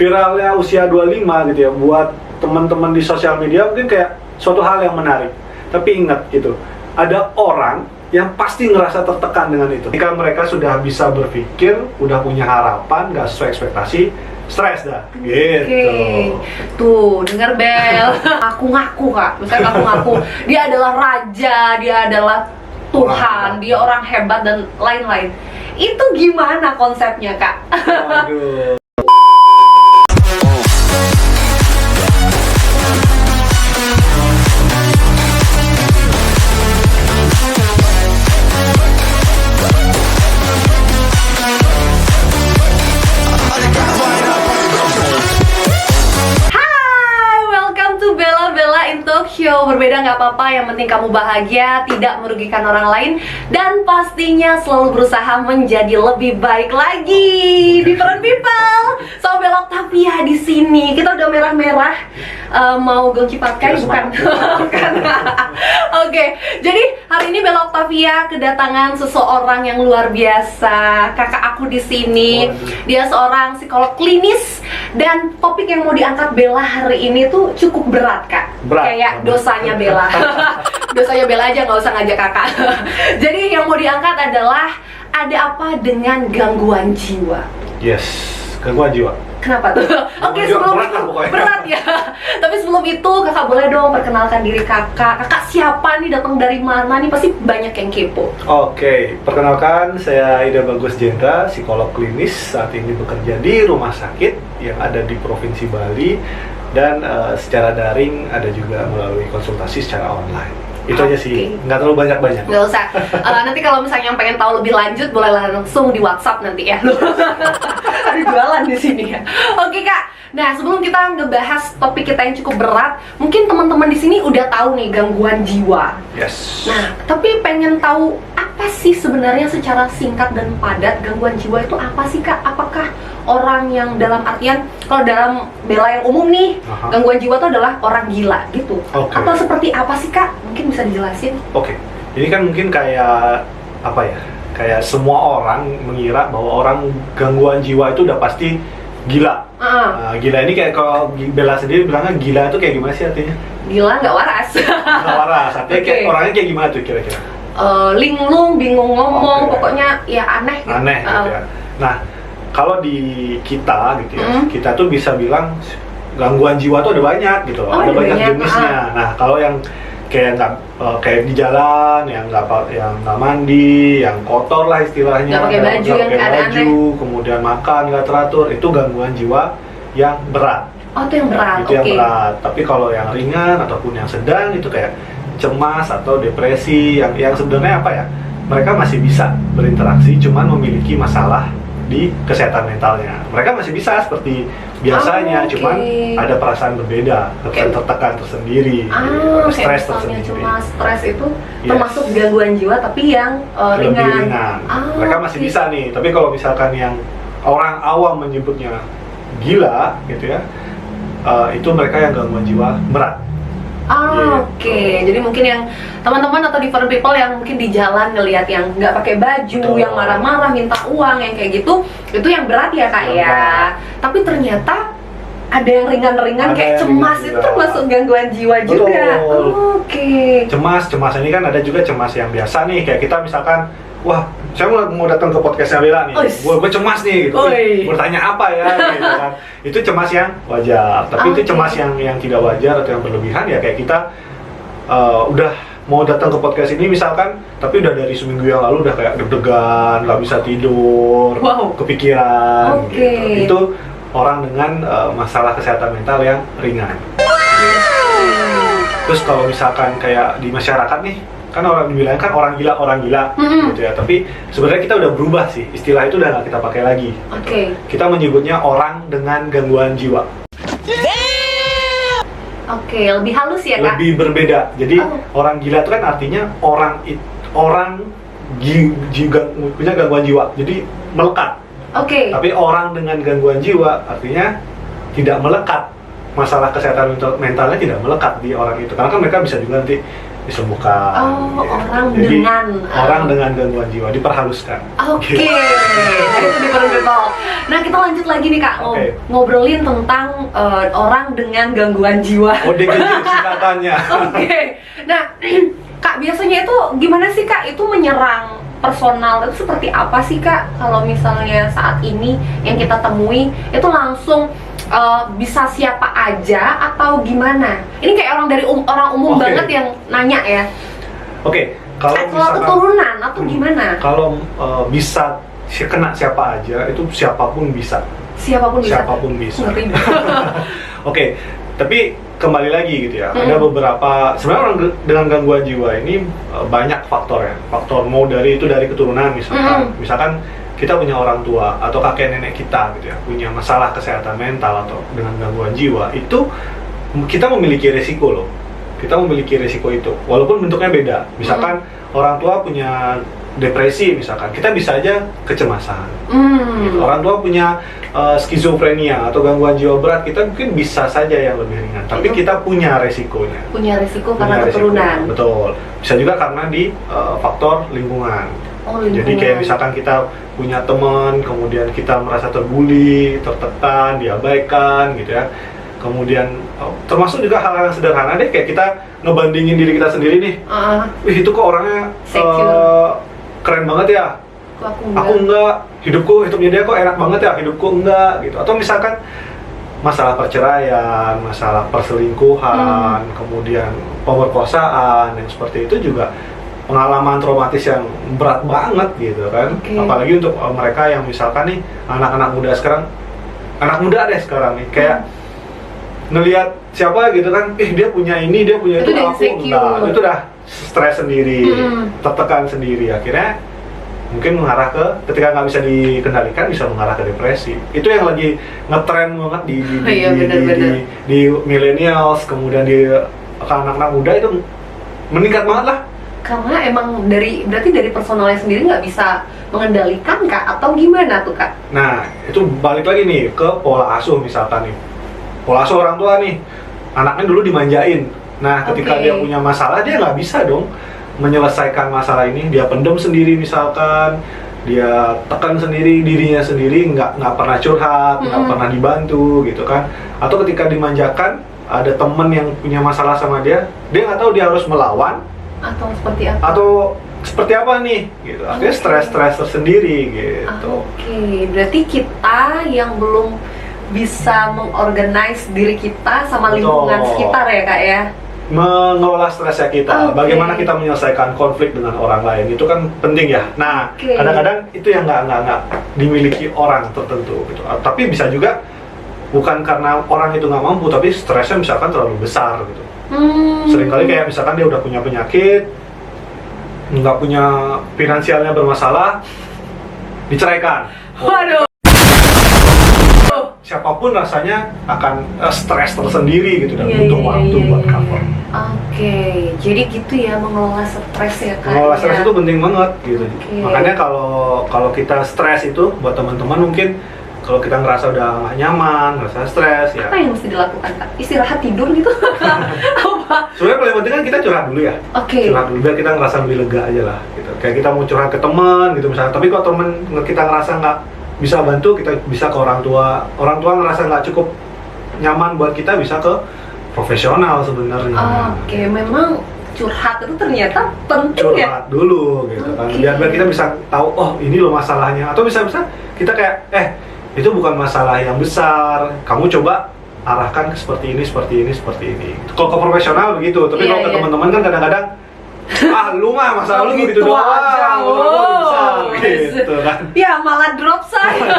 viralnya usia 25 gitu ya, buat teman-teman di sosial media mungkin kayak suatu hal yang menarik. Tapi ingat gitu, ada orang yang pasti ngerasa tertekan dengan itu. Jika mereka sudah bisa berpikir, udah punya harapan, nggak sesuai ekspektasi, stres dah, gitu. Oke. Tuh, denger Bel. Aku ngaku Kak, misalnya aku ngaku dia adalah raja, dia adalah Tuhan, dia orang hebat dan lain-lain. Itu gimana konsepnya Kak? Waduh. Show berbeda nggak apa-apa, yang penting kamu bahagia, tidak merugikan orang lain, dan pastinya selalu berusaha menjadi lebih baik lagi. Different people, so Bella Octavia di sini. Kita udah merah-merah, mau gongki pakai bukan? Bukan. Oke, jadi hari ini Bella Octavia kedatangan seseorang yang luar biasa. Kakak aku di sini, dia seorang psikolog klinis, dan topik yang mau diangkat Bella hari ini tuh cukup berat Kak. Kayak dosanya Bella. Dosanya Bella aja, nggak usah ngajak kakak. Jadi yang mau diangkat adalah ada apa dengan gangguan jiwa. Yes, gangguan jiwa. Kenapa tuh? Oke, sebelum berat ya. Tapi sebelum itu kakak boleh dong perkenalkan diri kakak. Kakak siapa nih, datang dari mana nih? Pasti banyak yang kepo. Oke, perkenalkan saya Ida Bagus Jendra, psikolog klinis. Saat ini bekerja di rumah sakit yang ada di Provinsi Bali. Dan secara daring, ada juga melalui konsultasi secara online. Itu aja sih, nggak terlalu banyak-banyak. Nggak usah. Nanti kalau misalnya yang pengen tahu lebih lanjut, boleh langsung di WhatsApp nanti ya. Ada jualan di sini ya. Oke Kak. Nah, sebelum kita ngebahas topik kita yang cukup berat, mungkin teman-teman di sini udah tahu nih gangguan jiwa. Yes. Nah, tapi pengen tahu apa sih sebenarnya secara singkat dan padat gangguan jiwa itu apa sih Kak? Apakah orang yang dalam artian, kalau dalam Bella yang umum nih, gangguan jiwa itu adalah orang gila gitu. Atau seperti apa sih Kak? Mungkin bisa dijelasin? Oke, ini kan mungkin kayak apa ya? Kayak semua orang mengira bahwa orang gangguan jiwa itu udah pasti gila. Gila ini kayak kalau Bella sendiri bilangnya gila itu kayak gimana sih artinya? Gila nggak waras. Nggak waras, artinya kayak orangnya kayak gimana tuh kira-kira? Linglung, bingung ngomong, pokoknya ya aneh gitu. Aneh gitu ya. Nah, kalau di kita gitu ya, kita tuh bisa bilang gangguan jiwa tuh ada banyak gitu, ada banyak jenisnya. Nah, kalau yang kayak nggak kayak di jalan, yang nggak mandi, yang kotor lah istilahnya, nggak pakai baju, yang aneh-aneh, kemudian makan nggak teratur, itu gangguan jiwa yang berat. Oh, itu yang berat. Itu yang berat. Tapi kalau yang ringan ataupun yang sedang itu kayak cemas atau depresi, yang sebenarnya apa ya? Mereka masih bisa berinteraksi, cuman memiliki masalah di kesehatan mentalnya. Mereka masih bisa seperti biasanya, cuman ada perasaan berbeda, tertekan tersendiri, stres tersendiri. Cuma stres itu termasuk gangguan jiwa, tapi yang lebih ringan. Mereka masih bisa nih, tapi kalau misalkan yang orang awam menyebutnya gila, gitu ya, itu mereka yang gangguan jiwa berat. Oke. Jadi mungkin yang teman-teman atau different people yang mungkin di jalan ngelihat yang nggak pakai baju, yang marah-marah, minta uang, yang kayak gitu, itu yang berat ya Kak ya. Tapi ternyata ada yang ringan-ringan kayak cemas, itu termasuk gangguan jiwa juga. Oke. Cemas ini kan ada juga cemas yang biasa nih, kayak kita misalkan, wah, saya mau datang ke podcastnya Bella nih, gue cemas nih, gitu. Bertanya apa ya, gitu kan. Itu cemas yang wajar, tapi itu cemas yang tidak wajar atau yang berlebihan ya kayak kita udah mau datang ke podcast ini misalkan, tapi udah dari seminggu yang lalu udah kayak deg-degan, nggak bisa tidur, kepikiran, gitu. Itu orang dengan masalah kesehatan mental yang ringan. Terus kalau misalkan kayak di masyarakat nih, kan orang dibilang kan orang gila gitu ya, tapi sebenarnya kita udah berubah sih, istilah itu udah nggak kita pakai lagi. Kita menyebutnya orang dengan gangguan jiwa. Lebih halus ya Kak? Lebih berbeda. Jadi orang gila itu kan artinya orang punya gangguan jiwa, jadi melekat. Tapi orang dengan gangguan jiwa artinya tidak melekat. Masalah kesehatan mentalnya tidak melekat di orang itu, karena kan mereka bisa juga nanti disembuhkan. Oh, orang Jadi, dengan orang dengan gangguan jiwa diperhaluskan. Oke, nah itu different people. Nah kita lanjut lagi nih Kak, Oke. ngobrolin tentang orang dengan gangguan jiwa. ODGJ singkatannya. Oke, nah Kak biasanya itu gimana sih Kak? Itu menyerang personal itu seperti apa sih Kak? Kalau misalnya saat ini yang kita temui itu langsung bisa siapa aja atau gimana? Ini kayak orang dari orang umum Oke. banget yang nanya ya. Oke, kalau Atau misalkan keturunan atau gimana? kalau bisa kena siapa aja, itu siapapun bisa. Siapapun bisa. Siapapun bisa. Ngeri. Oke, tapi kembali lagi gitu ya. Ada beberapa sebenarnya orang dengan gangguan jiwa ini banyak faktor ya. Faktor mau dari keturunan misalkan. Misalkan kita punya orang tua atau kakek nenek kita gitu ya, punya masalah kesehatan mental atau dengan gangguan jiwa, itu kita memiliki resiko loh. Kita memiliki resiko itu. Walaupun bentuknya beda. Misalkan orang tua punya depresi misalkan, kita bisa aja kecemasan. Gitu. Orang tua punya skizofrenia atau gangguan jiwa berat, kita mungkin bisa saja yang lebih ringan, tapi kita punya resikonya. Punya resiko karena keturunan. Betul. Bisa juga karena di faktor lingkungan. Oh, lingkungan. Jadi kayak misalkan kita punya teman, kemudian kita merasa terbuli, tertekan, diabaikan gitu ya. Kemudian termasuk juga hal-hal yang sederhana deh, kayak kita ngebandingin diri kita sendiri nih. Wih, itu kok orangnya keren banget ya. Aku enggak, hidupnya dia kok enak banget ya, hidupku enggak gitu. Atau misalkan masalah perceraian, masalah perselingkuhan, kemudian pemerkosaan yang seperti itu juga pengalaman traumatis yang berat banget gitu kan. Apalagi untuk mereka yang misalkan nih anak-anak muda sekarang, anak muda deh sekarang nih kayak ngelihat siapa gitu kan, dia punya ini, dia punya itu, aku enggak. Itu udah stres sendiri, tertekan sendiri, akhirnya mungkin mengarah ke, ketika nggak bisa dikendalikan, bisa mengarah ke depresi. Itu yang lagi ngetren banget di millennials, kemudian di anak-anak muda itu meningkat banget lah. Karena emang berarti dari personalnya sendiri nggak bisa mengendalikan Kak, atau gimana tuh Kak? Nah, itu balik lagi nih ke pola asuh misalkan nih. Pola asuh orang tua nih, anaknya dulu dimanjain. Nah, ketika dia punya masalah, dia nggak bisa dong menyelesaikan masalah ini. Dia pendem sendiri misalkan, dia tekan sendiri dirinya sendiri, nggak pernah curhat, nggak pernah dibantu gitu kan. Atau ketika dimanjakan, ada temen yang punya masalah sama dia nggak tahu dia harus melawan atau seperti apa? Atau seperti apa nih gitu. Artinya stres tersendiri gitu. Berarti kita yang belum bisa mengorganize diri kita sama lingkungan sekitar ya Kak ya? Mengelola stresnya kita, bagaimana kita menyelesaikan konflik dengan orang lain, itu kan penting ya. Nah, kadang-kadang itu yang nggak dimiliki orang tertentu gitu. Tapi bisa juga bukan karena orang itu nggak mampu, tapi stresnya misalkan terlalu besar gitu. Seringkali kayak misalkan dia udah punya penyakit, nggak punya finansialnya bermasalah, diceraikan. Waduh. Siapapun rasanya akan stres tersendiri gitu dan butuh waktu buat cover. Jadi gitu ya mengelola stres ya Kak. Mengelola stres itu penting banget gitu. Makanya kalau kita stres itu buat teman-teman, mungkin kalau kita ngerasa udah nggak nyaman, ngerasa stres ya. Apa yang mesti dilakukan Kak? Istirahat, tidur gitu? Apa? Sebenarnya paling penting kan kita curhat dulu ya. Curhat dulu biar kita ngerasa lebih lega aja lah gitu. Kayak kita mau curhat ke teman gitu misalnya. Tapi kalau teman kita ngerasa nggak bisa bantu, kita bisa ke orang tua ngerasa nggak cukup nyaman buat kita, bisa ke profesional sebenarnya. Memang curhat itu ternyata penting curhat ya? Curhat dulu gitu kan, biar kita bisa tahu, oh ini loh masalahnya. Atau bisa kita kayak, itu bukan masalah yang besar, kamu coba arahkan ke seperti ini. Kalau ke profesional begitu, tapi kalau ke teman-teman kan kadang-kadang lu mah masalah lu gitu doang, besar gitu kan. Ya malah drop saya.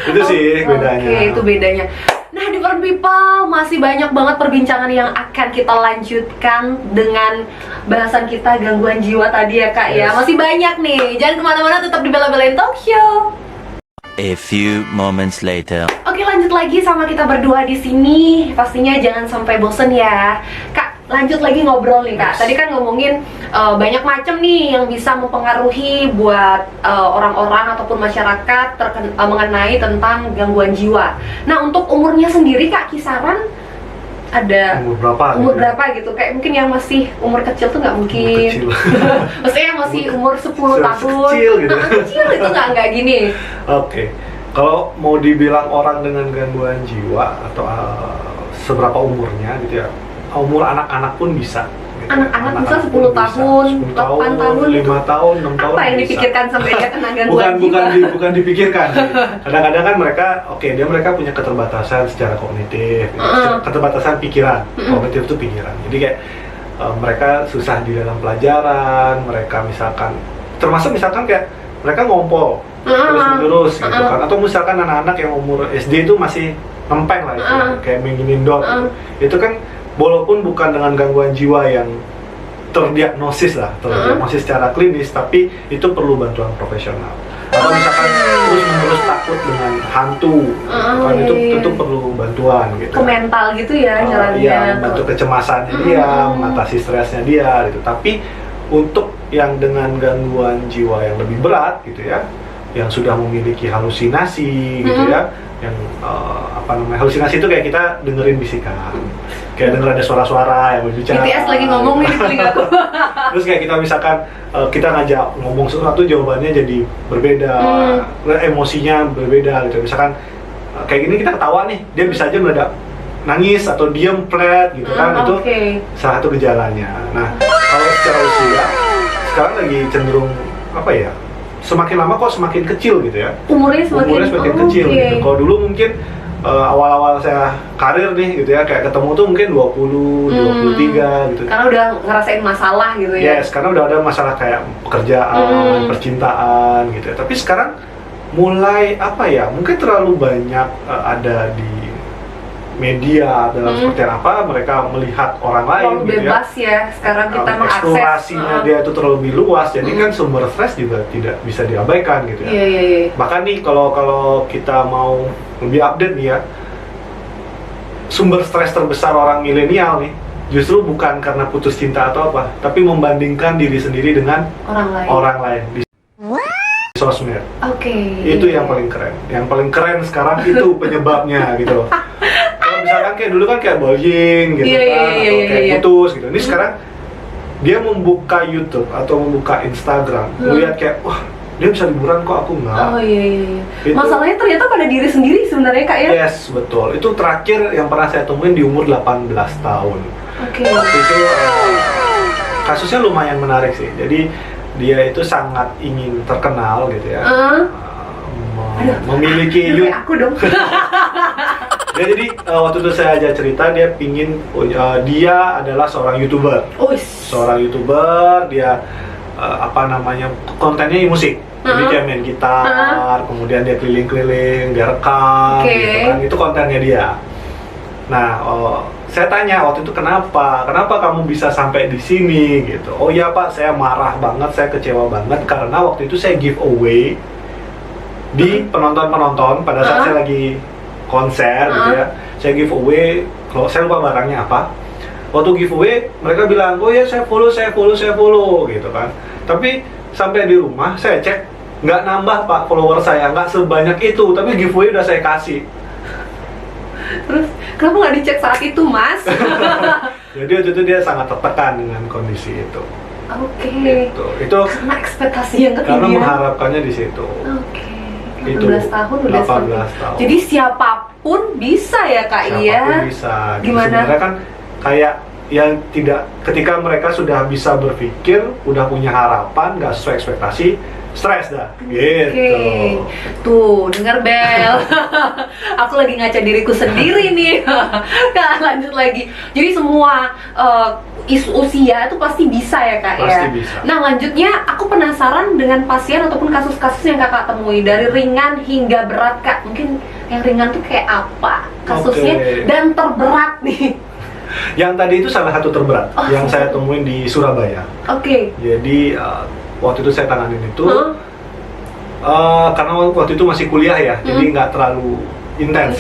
Itu sih bedanya. Itu bedanya. Nah, different people, masih banyak banget perbincangan yang akan kita lanjutkan dengan bahasan kita gangguan jiwa tadi ya Kak ya. Masih banyak nih, jangan kemana-mana, tetap di Bela-Belain Talk Show. A few moments later. Oke, lanjut lagi sama kita berdua di sini. Pastinya jangan sampai bosen ya, Kak. Lanjut lagi ngobrol nih Kak. Tadi kan ngomongin banyak macam nih yang bisa mempengaruhi buat orang-orang ataupun masyarakat mengenai tentang gangguan jiwa. Nah, untuk umurnya sendiri Kak, kisaran ada umur berapa? umur gitu ya? berapa gitu, kayak mungkin yang masih umur kecil tuh nggak mungkin. Kecil. Maksudnya yang masih umur 10 tahun Kecil gitu. kecil itu nggak gini. Oke. Kalau mau dibilang orang dengan gangguan jiwa atau seberapa umurnya gitu ya, umur anak-anak pun bisa. Gitu. Anak-anak bisa 10 pun tahun, 10 8 tahun, 5 tahun, 6 tahun. apa yang bisa. dipikirkan sampai dia kena gangguan bukan jiwa? bukan dipikirkan. Kadang-kadang kan mereka mereka punya keterbatasan secara kognitif, gitu. Keterbatasan pikiran. Kognitif itu pikiran. Jadi kayak mereka susah di dalam pelajaran, mereka misalkan termasuk misalkan kayak mereka ngompol terus-menerus gitu kan, atau misalkan anak-anak yang umur SD itu masih ngempeng lah itu, kayak mengindot itu kan, walaupun bukan dengan gangguan jiwa yang terdiagnosis secara klinis, tapi itu perlu bantuan profesional. Atau misalkan terus-menerus takut dengan hantu, kan itu tentu perlu bantuan gitu. Ke mental gitu ya jalannya. Iya, membantu kecemasannya dia, mengatasi stresnya dia gitu. Tapi untuk yang dengan gangguan jiwa yang lebih berat gitu ya, yang sudah memiliki halusinasi gitu ya, yang halusinasi itu kayak kita dengerin bisikan, kayak denger ada suara-suara yang berbicara. BTS lagi ngomong nih di telingaku. Terus kayak kita misalkan kita ngajak ngomong sesuatu, jawabannya jadi berbeda, emosinya berbeda gitu. Misalkan kayak gini kita ketawa nih, dia bisa aja mendadak nangis atau diem flat gitu kan, itu salah satu gejalanya. Nah, kalau secara usia sekarang lagi cenderung semakin lama kok semakin kecil gitu ya. Umurnya semakin kecil gitu. Kalau dulu mungkin awal-awal saya karir nih gitu ya, kayak ketemu tuh mungkin 20, 23 gitu. Karena udah ngerasain masalah gitu ya. Yes, karena udah ada masalah kayak pekerjaan, percintaan gitu ya. Tapi sekarang mulai mungkin terlalu banyak ada di media dalam seperti apa mereka melihat orang lain gitu bebas ya sekarang kita mengakses. Eksplorasinya dia itu terlalu luas, jadi kan sumber stres juga tidak bisa diabaikan gitu ya. Iya. Bahkan nih kalau kita mau lebih update nih ya, sumber stres terbesar orang milenial nih justru bukan karena putus cinta atau apa, tapi membandingkan diri sendiri dengan orang lain di sosmed. Itu yang paling keren. Yang paling keren sekarang itu penyebabnya gitu. Kalau misalkan kayak dulu kan kayak bullying gitu atau kayak putus gitu. Ini sekarang dia membuka YouTube atau membuka Instagram, melihat kayak wah, dia bisa liburan kok aku enggak. Masalahnya ternyata pada diri sendiri sebenarnya Kak ya? Yes, betul. Itu terakhir yang pernah saya temuin di umur 18 tahun. Waktu itu kasusnya lumayan menarik sih. Jadi dia itu sangat ingin terkenal gitu ya. Memiliki YouTube. Aku dong. Jadi waktu itu saya aja cerita, dia pingin dia adalah seorang YouTuber. Seorang YouTuber, dia kontennya musik. Jadi dia main gitar, kemudian dia keliling-keliling, dia rekam gitu kan. Itu kontennya dia. Nah, saya tanya waktu itu kenapa kamu bisa sampai di sini gitu. Oh ya Pak, saya marah banget, saya kecewa banget karena waktu itu saya giveaway di penonton pada saat saya lagi konser gitu ya. Saya giveaway, kalau saya lupa barangnya apa. Waktu giveaway mereka bilang, oh ya saya follow gitu kan. Tapi sampai di rumah saya cek, nggak nambah Pak follower saya, nggak sebanyak itu, tapi giveaway udah saya kasih. Terus kenapa nggak dicek saat itu Mas? Jadi waktu itu dia sangat tertekan dengan kondisi itu. Gitu. Itu karena ekspektasi yang ketinggian. Karena mengharapkannya di situ. 18 tahun udah 18 tahun. Jadi siapapun bisa ya Kak ya? Siapapun bisa. Gimana? Sebenarnya kan kayak yang tidak, ketika mereka sudah bisa berpikir, udah punya harapan, nggak sesuai ekspektasi, stres dah, gitu. Tuh, dengar Bel. Aku lagi ngaca diriku sendiri nih. Kak, lanjut lagi. Jadi semua usia itu pasti bisa ya Kak ya? Pasti bisa. Nah lanjutnya, aku penasaran dengan pasien ataupun kasus-kasus yang Kakak temui, dari ringan hingga berat Kak. Mungkin yang ringan tuh kayak apa kasusnya, dan terberat nih? Yang tadi itu salah satu terberat yang saya temuin di Surabaya. Jadi waktu itu saya tanganin itu karena waktu itu masih kuliah ya, jadi nggak terlalu intens.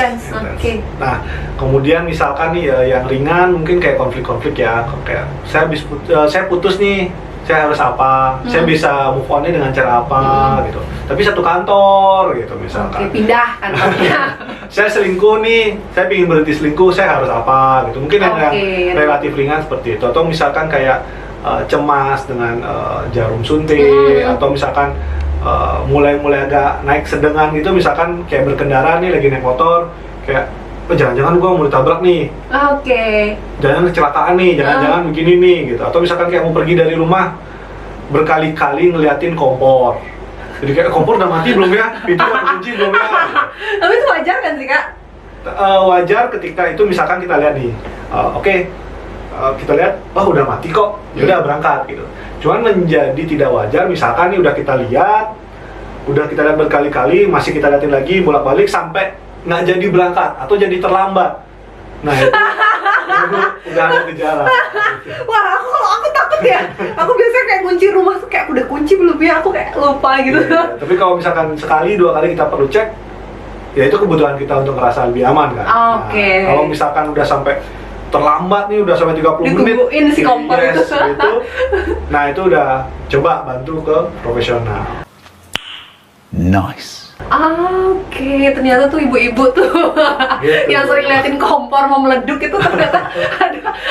Nah, kemudian misalkan nih yang ringan mungkin kayak konflik-konflik ya, kayak saya putus nih saya harus apa, saya bisa move on-nya dengan cara apa gitu. Tapi satu kantor gitu misalkan. Oke, pindah kantornya. Saya selingkuh nih, saya ingin berhenti selingkuh, saya harus apa gitu. Mungkin yang relatif ringan seperti itu. Atau misalkan kayak cemas dengan jarum suntik, atau misalkan mulai agak naik sedengan gitu, misalkan kayak berkendara nih, lagi naik motor, kayak jangan-jangan gue mau ditabrak nih. Jangan kecelakaan nih, jangan-jangan begini nih gitu. Atau misalkan kayak mau pergi dari rumah, berkali-kali ngeliatin kompor. Jadi kayak kompor udah mati belum ya? Pintu udah kunci belum ya? Tapi itu wajar kan sih Kak? Wajar ketika itu misalkan kita lihat nih, kita lihat, udah mati kok, yaudah berangkat gitu. Cuman menjadi tidak wajar, misalkan nih udah kita lihat berkali-kali, masih kita liatin lagi bolak-balik sampai nggak jadi berangkat atau jadi terlambat. Nah itu udah ada gejala. Wah, aku takut ya. Aku biasanya kayak kunci rumah tuh kayak udah kunci belum ya, aku kayak lupa gitu. Iya, tapi kalau misalkan sekali, 2 kali kita perlu cek, ya itu kebutuhan kita untuk ngerasa lebih aman kan. Oke. Nah, kalau misalkan udah sampai terlambat nih, udah sampai 30 menit ditungguin si kompor itu. Gitu. Nah itu udah coba bantu ke profesional. Nice. Oke, ternyata tuh ibu-ibu tuh Gitu. yang sering liatin kompor mau meleduk itu ternyata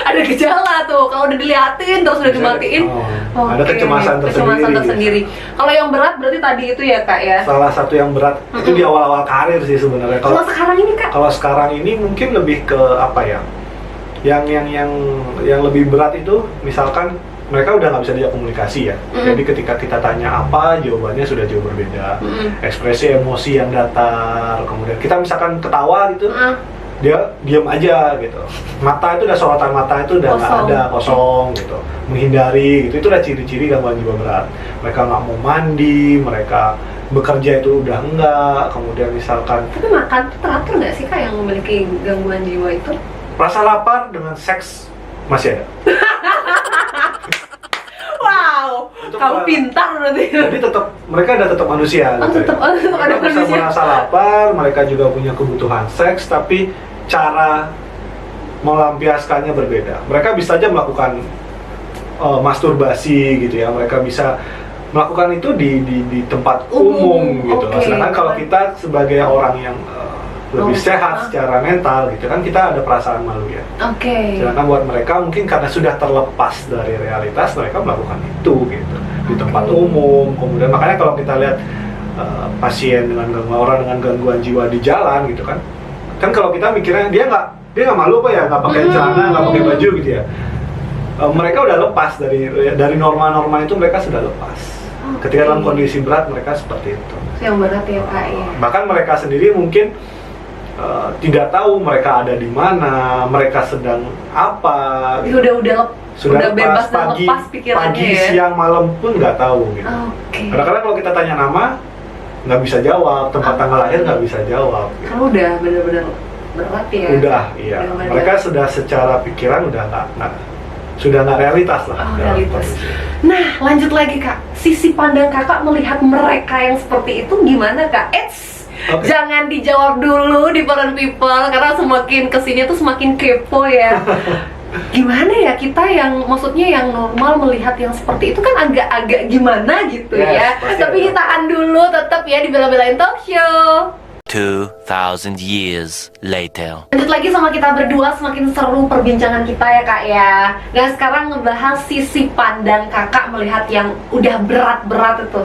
ada gejala tuh. Kalau udah diliatin terus udah dimatiin, ada kecemasan tersendiri. Kalau yang berat berarti tadi itu ya Kak ya? Salah satu yang berat itu di awal-awal karir sih sebenarnya. Kalau sekarang ini Kak? Kalau sekarang ini mungkin lebih ke apa ya? Yang lebih berat itu misalkan mereka udah nggak bisa diajak komunikasi ya. Jadi ketika kita tanya apa, jawabannya sudah jauh berbeda. Ekspresi emosi yang datar, kemudian kita misalkan ketawa gitu, dia diam aja gitu. Mata itu udah sorotan mata itu udah nggak ada, kosong gitu. Menghindari gitu, itu udah ciri-ciri gangguan jiwa berat. Mereka nggak mau mandi, mereka bekerja itu udah enggak, kemudian misalkan. Tapi makan tuh teratur nggak sih Kak yang memiliki gangguan jiwa itu? Rasa lapar dengan seks masih ada. Wow, kamu pintar berarti. Jadi mereka tetap manusia. Tetap ada mereka bisa manusia. merasa lapar, mereka juga punya kebutuhan seks, tapi cara melampiaskannya berbeda. Mereka bisa aja melakukan masturbasi gitu ya. Mereka bisa melakukan itu di tempat umum gitu. Sedangkan kalau kita sebagai orang yang lebih sehat secara mental gitu kan, kita ada perasaan malu ya. Sedangkan buat mereka mungkin karena sudah terlepas dari realitas, mereka melakukan itu gitu di tempat umum. Kemudian makanya kalau kita lihat pasien dengan gangguan jiwa di jalan gitu kan kalau kita mikirnya dia nggak malu apa ya, nggak pakai celana, nggak pakai baju gitu ya. Mereka udah lepas dari norma-norma itu, mereka sudah lepas. Ketika dalam kondisi berat mereka seperti itu. Yang berat ya Kak ya. Bahkan mereka sendiri mungkin tidak tahu mereka ada di mana, mereka sedang apa. Gitu. Udah bebas dan lepas pikirannya pagi, ya. siang, malam pun nggak tahu gitu. Kadang-kadang kalau kita tanya nama nggak bisa jawab, tempat tanggal lahir nggak bisa jawab. Gitu. Kalau udah benar-benar berat ya. Udah, iya. Mereka sudah secara pikiran udah nggak realitas lah. Realitas. Nah, lanjut lagi Kak. Sisi pandang Kakak melihat mereka yang seperti itu gimana Kak? Jangan dijawab dulu di Foreign People karena semakin kesini tuh semakin kepo ya. Gimana ya kita yang maksudnya yang normal melihat yang seperti itu kan agak-agak gimana gitu ya. Tapi tahan dulu tetap ya di Bela-Belain Talk Show. 2000 years later. Lanjut lagi sama kita berdua, semakin seru perbincangan kita ya Kak ya. Nah sekarang ngebahas sisi pandang Kakak melihat yang udah berat-berat itu.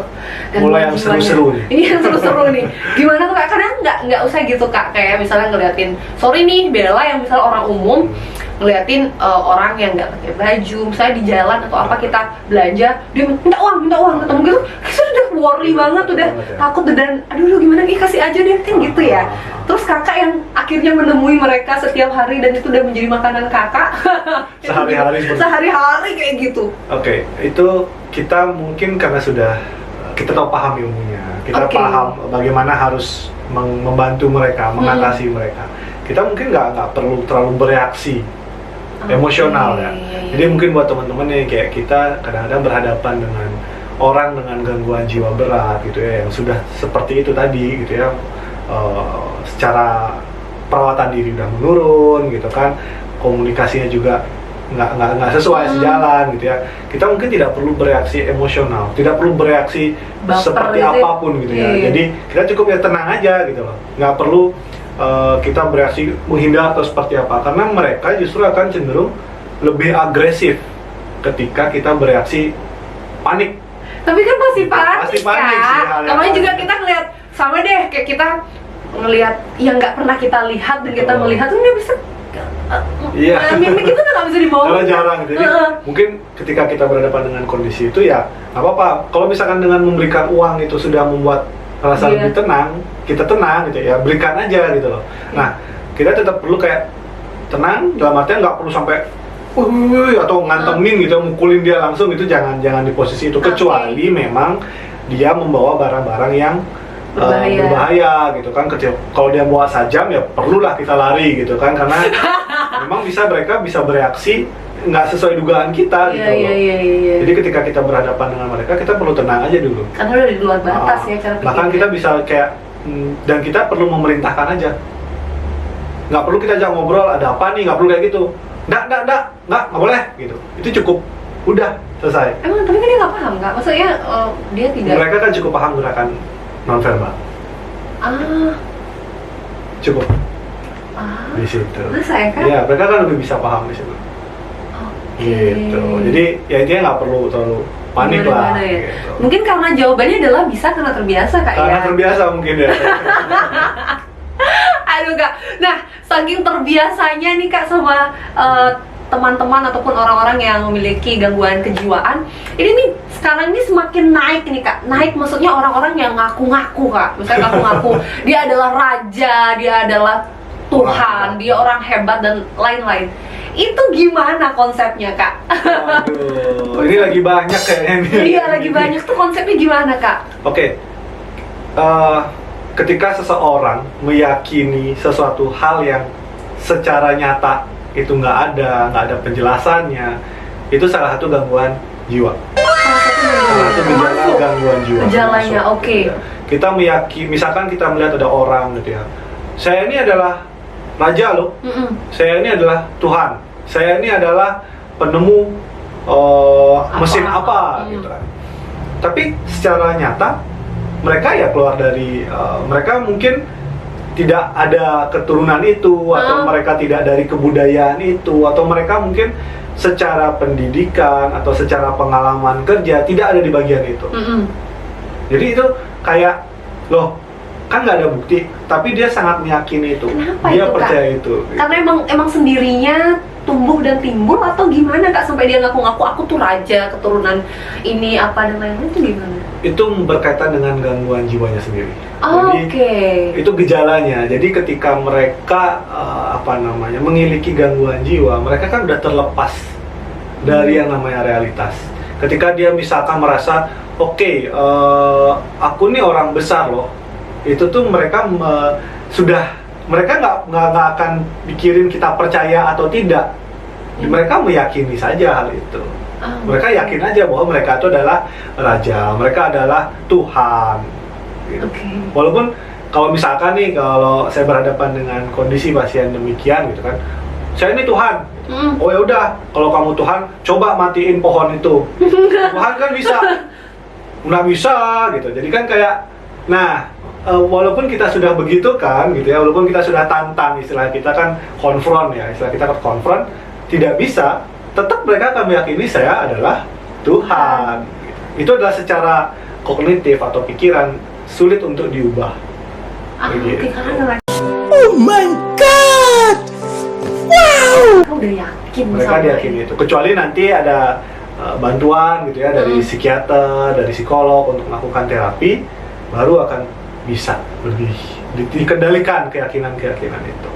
Mulai yang seru-seru nih. Ini yang seru-seru nih. Gimana tuh Kak? Kadang nggak usah gitu Kak. Kayak misalnya ngeliatin, sorry nih Bella yang misalnya orang umum ngeliatin orang yang nggak pakai baju, misalnya di jalan atau apa kita belanja, dia minta uang ketemu gitu, kita udah worry banget, udah takut dan aduh gimana nih kasih aja deh kan gitu ya. Terus Kakak yang akhirnya menemui mereka setiap hari dan itu udah menjadi makanan Kakak sehari-hari kayak gitu. Oke, itu kita mungkin karena kita tahu paham ilmunya, kita paham bagaimana harus membantu mereka, mengatasi mereka. Kita mungkin nggak perlu terlalu bereaksi emosional ya. Jadi mungkin buat teman-teman nih kayak kita kadang-kadang berhadapan dengan orang dengan gangguan jiwa berat gitu ya, yang sudah seperti itu tadi gitu ya, secara perawatan diri udah menurun gitu kan, komunikasinya juga nggak sesuai sejalan gitu ya, kita mungkin tidak perlu bereaksi emosional, tidak perlu bereaksi Baper seperti gitu. apapun gitu ya. Iya. Jadi kita cukup ya tenang aja gitu loh, nggak perlu kita bereaksi menghindar atau seperti apa, karena mereka justru akan cenderung lebih agresif ketika kita bereaksi panik. Tapi kan pasti panik, Pasti panik sih, hal yang namanya juga panik. kita ngeliat sama deh, kayak kita ngelihat yang nggak pernah kita lihat dan kita Betul. melihat tuh nggak bisa. Iya. Mimik itu tuh nggak bisa dibohongin. Karena jarang, jadi mungkin ketika kita berhadapan dengan kondisi itu ya nggak apa-apa. Kalau misalkan dengan memberikan uang itu sudah membuat rasa Iya. lebih tenang, kita tenang gitu ya, berikan aja gitu loh. Nah, kita tetap perlu kayak tenang, dalam artian nggak perlu sampai atau ngantengin gitu, mukulin dia langsung, itu jangan di posisi itu, kecuali memang dia membawa barang-barang yang berbahaya gitu kan. Kalau dia bawa sajam ya perlulah kita lari gitu kan, karena memang mereka bisa bereaksi nggak sesuai dugaan kita gitu loh. Iya. Jadi ketika kita berhadapan dengan mereka, kita perlu tenang aja dulu. Karena udah di luar batas ya cara pikirnya. Bahkan kita bisa kayak dan kita perlu memerintahkan aja. Nggak perlu kita ajak ngobrol, ada apa nih, nggak perlu kayak gitu. Nggak boleh gitu. Itu cukup, udah selesai. Emang tapi kan dia nggak paham nggak? Maksudnya dia tidak. Mereka kan cukup paham gerakan nonverbal. Cukup di situ. Masa ya kan? Iya, mereka kan lebih bisa paham di situ. Gitu. Jadi ya dia nggak perlu terlalu panik lah. Gimana ya? Gitu. Mungkin karena jawabannya adalah bisa karena terbiasa kak Karena ya. terbiasa mungkin ya. Aduh kak. Nah, saking terbiasanya nih kak sama teman-teman ataupun orang-orang yang memiliki gangguan kejiwaan, ini nih sekarang ini semakin naik nih kak. Naik maksudnya orang-orang yang ngaku-ngaku kak. Misalnya ngaku-ngaku dia adalah raja, dia adalah Tuhan, dia orang hebat dan lain-lain. Itu gimana konsepnya kak? Aduh, ini lagi banyak kayaknya nih. Iya lagi banyak tuh konsepnya gimana kak? Oke. Ketika seseorang meyakini sesuatu hal yang secara nyata itu nggak ada penjelasannya, itu salah satu gangguan jiwa. Salah satu gejala gangguan jiwa. Gejalanya, termasuk, oke. gitu ya. Kita meyakini, misalkan kita melihat ada orang gitu ya, saya ini adalah raja loh, saya ini adalah Tuhan, saya ini adalah penemu mesin apa gitu kan. Tapi secara nyata mereka ya keluar dari mereka mungkin tidak ada keturunan itu, atau mereka tidak dari kebudayaan itu, atau mereka mungkin secara pendidikan atau secara pengalaman kerja tidak ada di bagian itu. Jadi itu kayak loh, kan nggak ada bukti, tapi dia sangat meyakini itu. Kenapa dia itu, percaya Kak? itu. Karena emang sendirinya tumbuh dan timbul, atau gimana kak sampai dia ngaku-ngaku aku tuh raja keturunan ini apa dan lain-lain, itu gimana? Itu berkaitan dengan gangguan jiwanya sendiri. Oke. Itu gejalanya. Jadi ketika mereka memiliki gangguan jiwa, mereka kan udah terlepas dari yang namanya realitas. Ketika dia misalkan merasa oke, aku nih orang besar loh, itu tuh mereka mereka nggak akan pikirin kita percaya atau tidak. Mereka meyakini saja hal itu. Mereka yakin aja bahwa mereka itu adalah raja, mereka adalah Tuhan. Gitu. Walaupun kalau misalkan nih, kalau saya berhadapan dengan kondisi pasien demikian gitu kan, saya ini Tuhan. Oh ya udah, kalau kamu Tuhan, coba matiin pohon itu. Tuhan kan bisa, nggak bisa gitu. Jadi kan kayak, nah walaupun kita sudah begitu kan gitu ya, walaupun kita sudah tantang, istilah kita kan konfront ya, istilah kita kan konfront, tidak bisa, tetap mereka akan meyakini saya adalah Tuhan. Itu adalah secara kognitif atau pikiran sulit untuk diubah. Gitu. Oh my god! Wow! Mereka udah yakin. Mereka diyakini itu, kecuali nanti ada bantuan gitu ya dari psikiater, dari psikolog untuk melakukan terapi, baru akan bisa lebih dikendalikan keyakinan itu.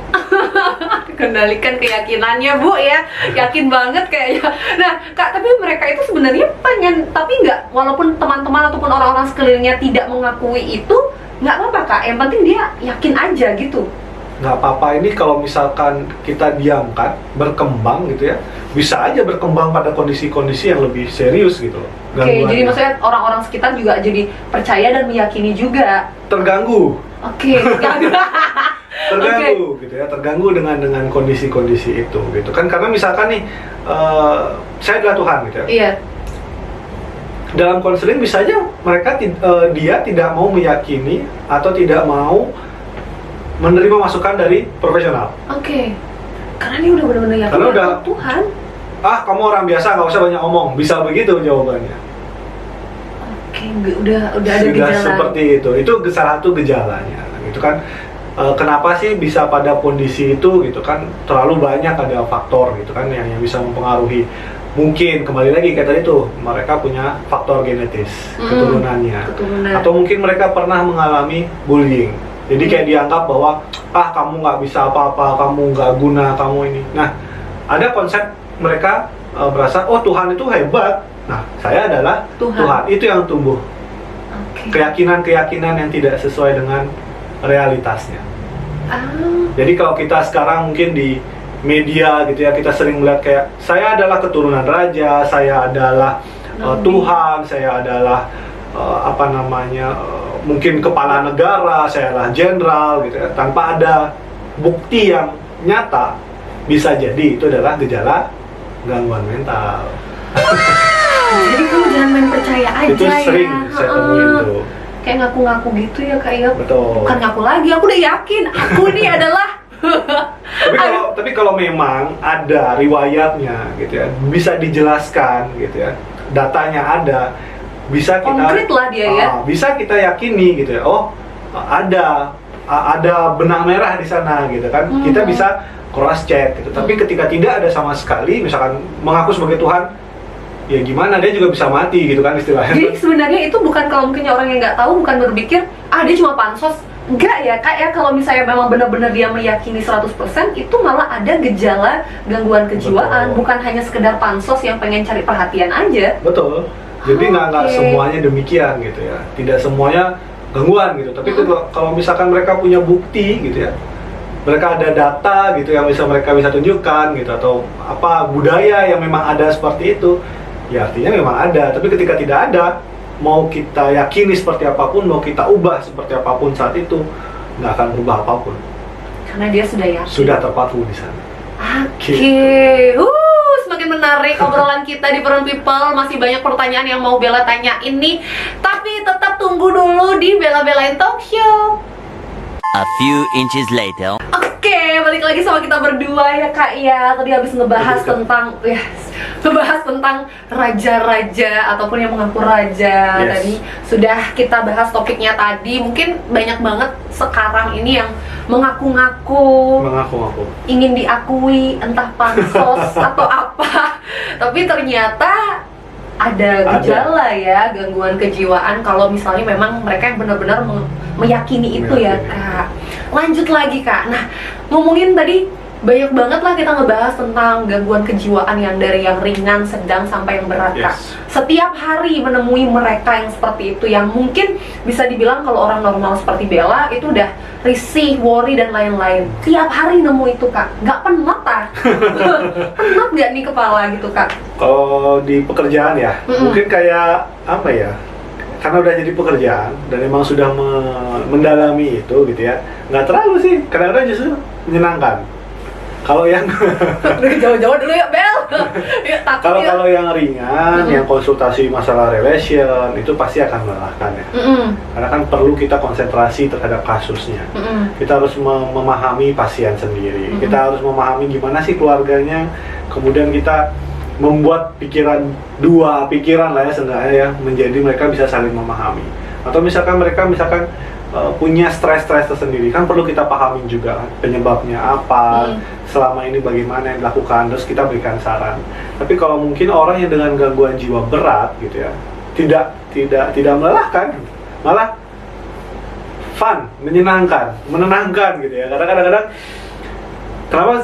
Kendalikan keyakinannya bu ya, yakin banget kayaknya. Nah kak, tapi mereka itu sebenarnya pengen, tapi nggak, walaupun teman-teman ataupun orang-orang sekelilingnya tidak mengakui itu, nggak apa-apa kak, yang penting dia yakin aja gitu. Nggak apa-apa, ini kalau misalkan kita diamkan, berkembang gitu ya, bisa aja berkembang pada kondisi-kondisi yang lebih serius gitu loh. Oke, jadi maksudnya orang-orang sekitar juga jadi percaya dan meyakini juga. Terganggu. Oke, terganggu. terganggu gitu ya, terganggu dengan kondisi-kondisi itu gitu kan. Karena misalkan nih saya adalah Tuhan gitu ya. Iya. Dalam konseling bisa aja mereka dia tidak mau meyakini atau tidak mau menerima masukan dari profesional. Oke. Karena dia udah benar-benar yakin Karena udah Tuhan. Kamu orang biasa, nggak usah banyak omong, bisa begitu jawabannya. Oke, udah ada Sudah gejala. seperti itu salah satu gejalanya gitu kan. Kenapa sih bisa pada kondisi itu gitu kan, terlalu banyak ada faktor gitu kan yang bisa mempengaruhi. Mungkin kembali lagi kayak tadi tuh, mereka punya faktor genetis, keturunannya. Atau mungkin mereka pernah mengalami bullying. Jadi kayak dianggap bahwa kamu nggak bisa apa-apa, kamu nggak guna, kamu ini. Nah, ada konsep mereka berasa Tuhan itu hebat. Nah, saya adalah Tuhan. Itu yang tumbuh. Keyakinan-keyakinan yang tidak sesuai dengan realitasnya. Jadi kalau kita sekarang mungkin di media gitu ya, kita sering melihat kayak saya adalah keturunan raja, saya adalah Tuhan, saya adalah mungkin kepala negara, saya adalah jenderal gitu ya, tanpa ada bukti yang nyata. Bisa jadi itu adalah gejala gangguan mental. Jadi kamu jangan main percaya aja. Itu sering saya temuin tuh. Kayak ngaku-ngaku gitu ya Kak ya. Betul. Bukan ngaku lagi, aku udah yakin aku ini adalah. Tapi kalau memang ada riwayatnya gitu ya, bisa dijelaskan gitu ya, datanya ada, bisa kita konkret lah dia ya. Bisa kita yakini gitu ya. Ada benang merah di sana gitu kan. Kita bisa cross check gitu. Tapi ketika tidak ada sama sekali, misalkan mengaku sebagai Tuhan, ya gimana, dia juga bisa mati gitu kan istilahnya. Jadi sebenarnya itu bukan, kalau mungkin orang yang nggak tahu bukan berpikir dia cuma pansos. Enggak ya Kak ya, kalau misalnya memang benar-benar dia meyakini 100%, itu malah ada gejala gangguan kejiwaan. Betul. Bukan hanya sekedar pansos yang pengen cari perhatian aja. Betul. Jadi nggak semuanya demikian gitu ya. Tidak semuanya gangguan gitu. Tapi kalau misalkan mereka punya bukti gitu ya, mereka ada data gitu yang mereka bisa tunjukkan gitu, atau budaya yang memang ada seperti itu, ya artinya memang ada. Tapi ketika tidak ada, mau kita yakini seperti apapun, mau kita ubah seperti apapun saat itu, nggak akan berubah apapun. Karena dia sudah yakin. Sudah terpaku di sana. Oke. Semakin menarik obrolan kita di Peran People. Masih banyak pertanyaan yang mau Bella tanyain nih. Tapi tetap tunggu dulu di Bella Bellain Talk Show. A few inches later. Oke, balik lagi sama kita berdua ya Kak ya. Tadi habis ngebahas tentang raja-raja ataupun yang mengaku raja. Tadi sudah kita bahas topiknya tadi. Mungkin banyak banget sekarang ini yang mengaku-ngaku ingin diakui, entah pansos atau apa. Tapi ternyata ada gejala ya, gangguan kejiwaan kalau misalnya memang mereka yang benar-benar meyakini itu ya Kak. Lanjut lagi Kak. Nah, ngomongin tadi banyak banget lah kita ngebahas tentang gangguan kejiwaan yang dari yang ringan, sedang sampai yang berat Kak. Setiap hari menemui mereka yang seperti itu, yang mungkin bisa dibilang kalau orang normal seperti Bella itu udah risih, worry dan lain-lain. Tiap hari nemu itu Kak, nggak penat penat nggak nih kepala gitu Kak? Kalau di pekerjaan ya, mungkin kayak apa ya? Karena udah jadi pekerjaan dan memang sudah mendalami itu gitu ya, nggak terlalu sih, kadang-kadang justru menyenangkan. Kalau yang jauh-jauh dulu ya Bel. Kalau yang ringan, yang konsultasi masalah relation itu pasti akan melelahkan ya. Karena kan perlu kita konsentrasi terhadap kasusnya. Kita harus memahami pasien sendiri. Kita harus memahami gimana sih keluarganya. Kemudian kita membuat dua pikiran lah ya seenggaknya ya, menjadi mereka bisa saling memahami. Atau misalkan mereka punya stres tersendiri, kan perlu kita pahamin juga penyebabnya apa, selama ini bagaimana yang dilakukan, terus kita berikan saran. Tapi kalau mungkin orang yang dengan gangguan jiwa berat gitu ya, tidak melelahkan, malah fun, menenangkan gitu ya. Kadang-kadang kenapa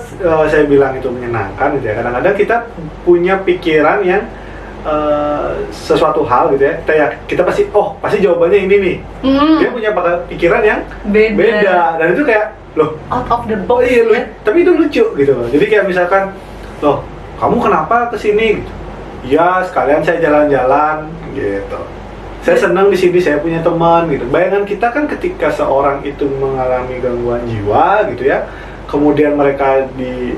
saya bilang itu menyenangkan gitu ya, kadang-kadang kita punya pikiran yang sesuatu hal gitu ya, kita pasti jawabannya ini nih. Dia punya pikiran yang beda dan itu kayak out of the box tapi itu lucu gitu. Jadi kayak misalkan kamu kenapa kesini gitu? Ya sekalian saya jalan-jalan gitu. Saya senang di sini, saya punya teman gitu. Bayangan kita kan ketika seorang itu mengalami gangguan jiwa gitu ya, kemudian mereka di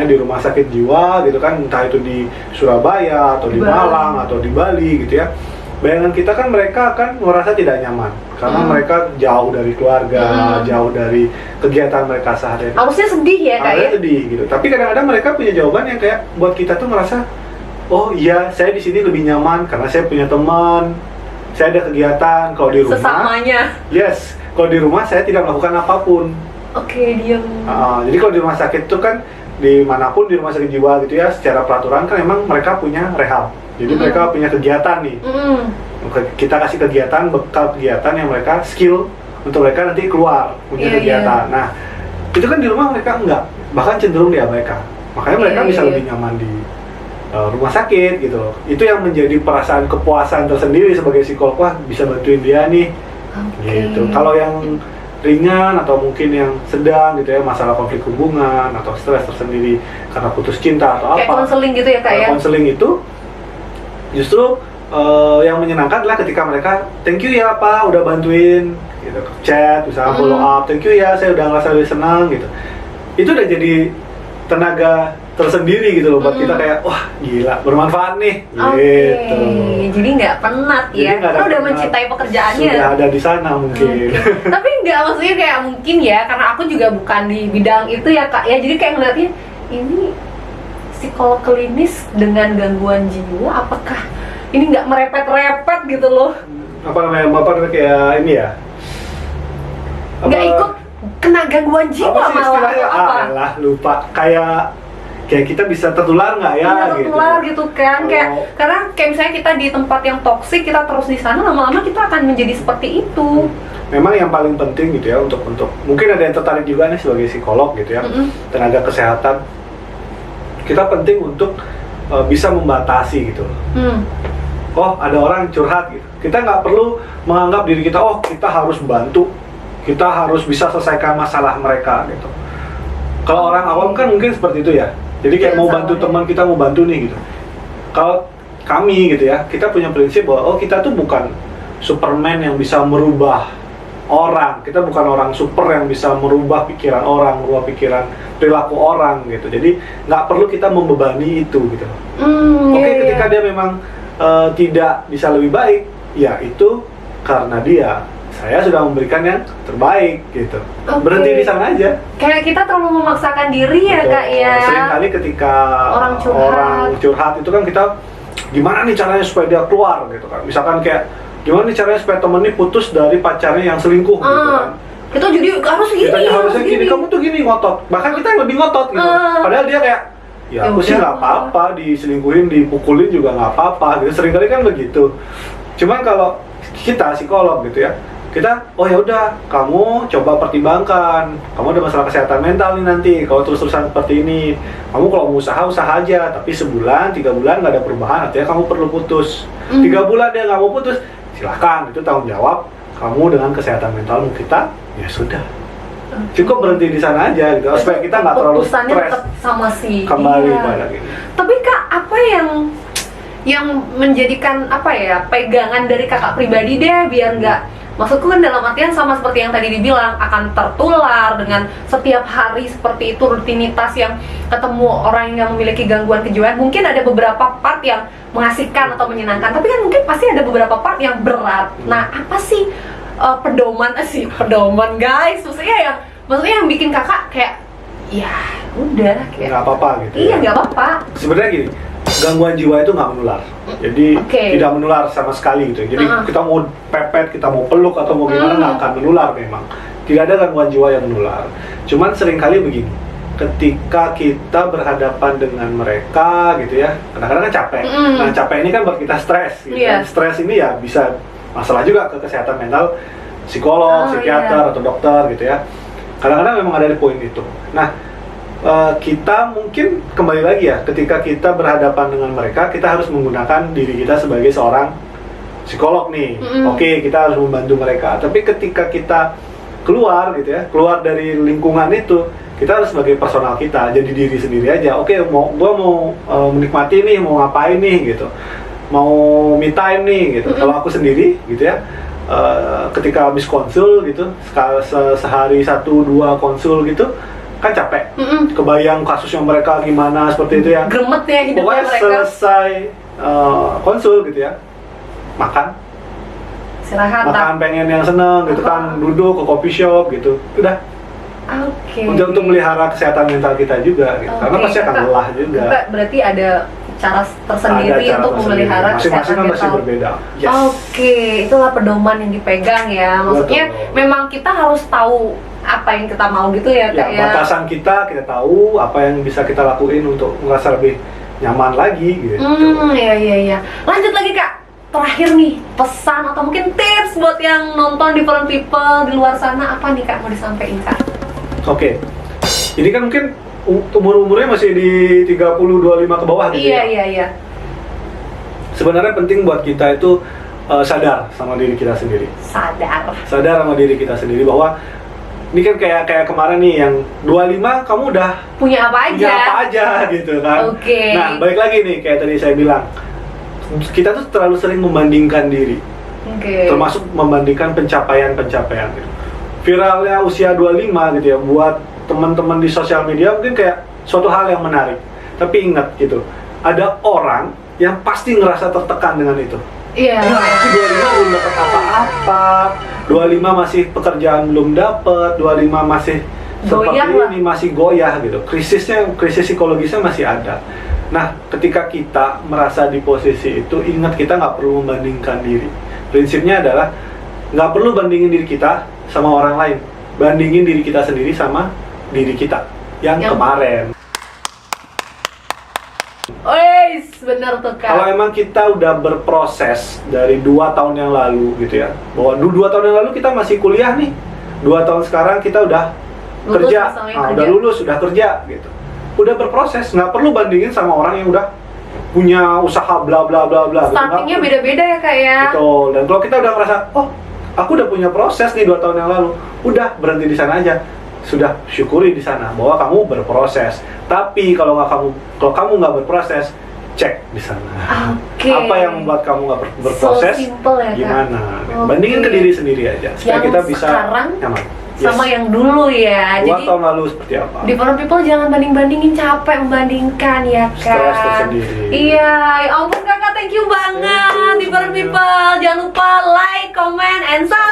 di rumah sakit jiwa gitu kan, entah itu di Surabaya atau di Malang atau di Bali gitu ya. Bayangan kita kan mereka akan merasa tidak nyaman karena mereka jauh dari keluarga, jauh dari kegiatan mereka sehari-hari. Harusnya sedih ya Kak ya? Sedih gitu. Tapi kadang-kadang mereka punya jawaban yang kayak buat kita tuh merasa, oh iya, saya di sini lebih nyaman karena saya punya teman, saya ada kegiatan. Kalau di rumah, sesamanya. Yes, kalau di rumah saya tidak melakukan apapun. Oke, diam. Jadi kalau di rumah sakit tuh kan dimanapun di rumah sakit jiwa gitu ya, secara peraturan kan memang mereka punya rehab. Jadi mereka punya kegiatan nih. Kita kasih kegiatan, bekal kegiatan yang mereka skill untuk mereka nanti keluar punya kegiatan. Nah, itu kan di rumah mereka enggak, bahkan cenderung diabaikan. Makanya mereka bisa lebih nyaman di rumah sakit gitu. Itu yang menjadi perasaan kepuasan tersendiri sebagai psikolog, wah bisa bantuin dia nih. Gitu. Kalau yang ringan atau mungkin yang sedang gitu ya, masalah konflik hubungan atau stres tersendiri karena putus cinta atau kayak apa. konseling gitu ya Kak ya? Konseling itu justru yang menyenangkan adalah ketika mereka thank you ya Pak udah bantuin gitu, chat, misalnya follow up, thank you ya saya udah ngerasa lebih senang gitu. Itu udah jadi tenaga tersendiri gitu loh buat kita, kayak wah gila bermanfaat nih gitu. Jadi nggak penat ya, karena udah mencintai pekerjaannya. Sudah ada di sana mungkin. Tapi nggak, maksudnya kayak mungkin ya, karena aku juga bukan di bidang itu ya Kak ya, jadi kayak ngeliatnya ini psikolog klinis dengan gangguan jiwa, apakah ini nggak merepet-repet gitu loh? Apa namanya, Bapak kayak ini ya? Nggak ikut kena gangguan jiwa malah apa? Alah, lupa. Kayak kita bisa tertular nggak ya? Iya, tertular gitu kan. Kayak karena kayak misalnya kita di tempat yang toksik, kita terus di sana, lama-lama kita akan menjadi seperti itu. Memang yang paling penting gitu ya untuk mungkin ada yang tertarik juga nih sebagai psikolog gitu ya, tenaga kesehatan. Kita penting untuk bisa membatasi gitu. Oh, ada orang curhat gitu. Kita nggak perlu menganggap diri kita, oh kita harus bantu, kita harus bisa selesaikan masalah mereka gitu. Kalau orang awam kan mungkin seperti itu ya. Jadi kayak mau bantu teman kita, mau bantu nih gitu. Kalau kami gitu ya, kita punya prinsip bahwa oh kita tuh bukan Superman yang bisa merubah orang. Kita bukan orang super yang bisa merubah pikiran orang, merubah pikiran perilaku orang gitu. Jadi nggak perlu kita membebani itu gitu. Ketika dia memang tidak bisa lebih baik, ya itu karena saya sudah memberikan yang terbaik gitu. Berhenti di sana aja. Kayak kita terlalu memaksakan diri ya Kak ya. Seringkali ketika orang curhat itu kan kita gimana nih caranya supaya dia keluar gitu kan. Misalkan kayak gimana nih caranya supaya temen ini putus dari pacarnya yang selingkuh gitu kan. Kita jadi harus gini. Harusnya gini, kamu tuh gini, ngotot. Bahkan kita yang lebih ngotot gitu. Padahal dia kayak ya aku sih nggak apa-apa, diselingkuhin, dipukulin juga nggak apa-apa gitu. Seringkali kan begitu. Cuman kalau kita psikolog gitu ya, kita oh ya udah, kamu coba pertimbangkan, kamu ada masalah kesehatan mental nih nanti kalau terus-terusan seperti ini. Kamu kalau mau usaha aja, tapi sebulan 3 bulan nggak ada perubahan, artinya kamu perlu putus. 3 bulan dia nggak mau putus, silahkan, itu tanggung jawab kamu dengan kesehatan mentalmu. Kita ya sudah, cukup berhenti di sana aja gitu, supaya kita nggak terlalu stres sama si kembali pada gini. Tapi Kak, apa yang menjadikan apa ya pegangan dari Kakak pribadi deh, biar nggak, maksudku kan dalam artian sama seperti yang tadi dibilang, akan tertular dengan setiap hari seperti itu, rutinitas yang ketemu orang yang memiliki gangguan kejiwaan. Mungkin ada beberapa part yang mengasihkan atau menyenangkan, tapi kan mungkin pasti ada beberapa part yang berat. Nah, apa sih pedoman guys, maksudnya yang bikin Kakak kayak ya udah kayak nggak apa-apa gitu. Iya, nggak apa-apa. Sebenarnya gini, gangguan jiwa itu nggak menular, jadi tidak menular sama sekali gitu. Jadi kita mau pepet, kita mau peluk atau mau gimana nggak akan menular. Memang tidak ada gangguan jiwa yang menular. Cuman seringkali begini, ketika kita berhadapan dengan mereka gitu ya, kadang-kadang kan capek. Nah, capek ini kan buat kita stres gitu. Stres ini ya bisa masalah juga ke kesehatan mental psikolog, psikiater atau dokter gitu ya. Kadang-kadang memang ada di poin itu. Nah, kita mungkin kembali lagi ya, ketika kita berhadapan dengan mereka, kita harus menggunakan diri kita sebagai seorang psikolog nih. Oke, kita harus membantu mereka. Tapi ketika kita keluar gitu ya, keluar dari lingkungan itu, kita harus sebagai personal kita, jadi diri sendiri aja. Oke, gua mau menikmati nih, mau ngapain nih gitu. mau me time nih gitu. Kalau aku sendiri gitu ya, ketika habis konsul gitu, sehari 1-2 konsul gitu, kan capek. Kebayang kasusnya mereka gimana seperti itu ya. Gremet ya hidupnya pokoknya mereka. selesai konsul gitu ya, makan, Istirahat. pengen yang seneng gitu kan, duduk ke coffee shop gitu, udah. Oke. Untuk melihara kesehatan mental kita juga gitu. Karena Oke, pasti akan Kakak. lelah juga. Kakak berarti ada cara tersendiri Ada cara untuk tersendiri. memelihara Masing-masing kesehatan kan masih mental. berbeda. Yes. Oke, itulah pedoman yang dipegang ya. Maksudnya Betul. memang kita harus tahu apa yang kita mau gitu ya, Kak Ya, ya. batasan kita tahu apa yang bisa kita lakuin untuk merasa lebih nyaman lagi gitu. Iya. Lanjut lagi, Kak. Terakhir nih, pesan atau mungkin tips buat yang nonton Different People di luar sana, apa nih Kak mau disampaikan, Kak? Oke. Ini kan mungkin umurnya masih di 30-25 ke bawah gitu ya. Iya. Sebenarnya penting buat kita itu sadar sama diri kita sendiri. Sadar. Sadar sama diri kita sendiri bahwa ini kan kayak kemarin nih yang 25 kamu udah Punya apa aja? punya apa aja gitu kan. Oke. Nah, balik lagi nih kayak tadi saya bilang. Kita tuh terlalu sering membandingkan diri. Oke. Termasuk membandingkan pencapaian-pencapaian gitu. Viralnya usia 25 gitu ya, buat teman-teman di sosial media mungkin kayak suatu hal yang menarik. Tapi ingat gitu, ada orang yang pasti ngerasa tertekan dengan itu. Iya. Ya, aku 25 belum dapat apa-apa, 25 masih pekerjaan belum dapat, 25 masih seperti Goyah lah. ini, masih goyah gitu. Krisis psikologisnya masih ada. Nah, ketika kita merasa di posisi itu, ingat kita nggak perlu membandingkan diri. Prinsipnya adalah nggak perlu bandingin diri kita sama orang lain. Bandingin diri kita sendiri sama diri kita yang kemarin. Wes, bener tuh Kak. Kalau emang kita udah berproses dari 2 tahun yang lalu gitu ya, bahwa 2 tahun yang lalu kita masih kuliah nih, 2 tahun sekarang kita udah Lulus kerja, misalnya, udah kerja. lulus, udah kerja gitu, udah berproses, nggak perlu bandingin sama orang yang udah punya usaha bla bla bla bla. gitu. Startingnya Nggak perlu. beda-beda ya Kak ya. Betul. Dan kalau kita udah ngerasa, oh aku udah punya proses nih 2 tahun yang lalu, udah berhenti di sana aja. Sudah syukuri di sana bahwa kamu berproses. Tapi kalau kamu nggak berproses, cek di sana. Oke. Apa yang membuat kamu nggak berproses? So simple ya, Kak. Gimana? Oke. Bandingin ke diri sendiri aja supaya Yang kita bisa sekarang nyaman. sama yang dulu ya. 2 Jadi tahun lalu seperti apa? Different People jangan banding-bandingin, capek membandingkan ya Kak. Stres tersendiri. Iya, ya ampun Kakak, thank you banget. Thank you Different semuanya. People, jangan lupa like, comment, and subscribe.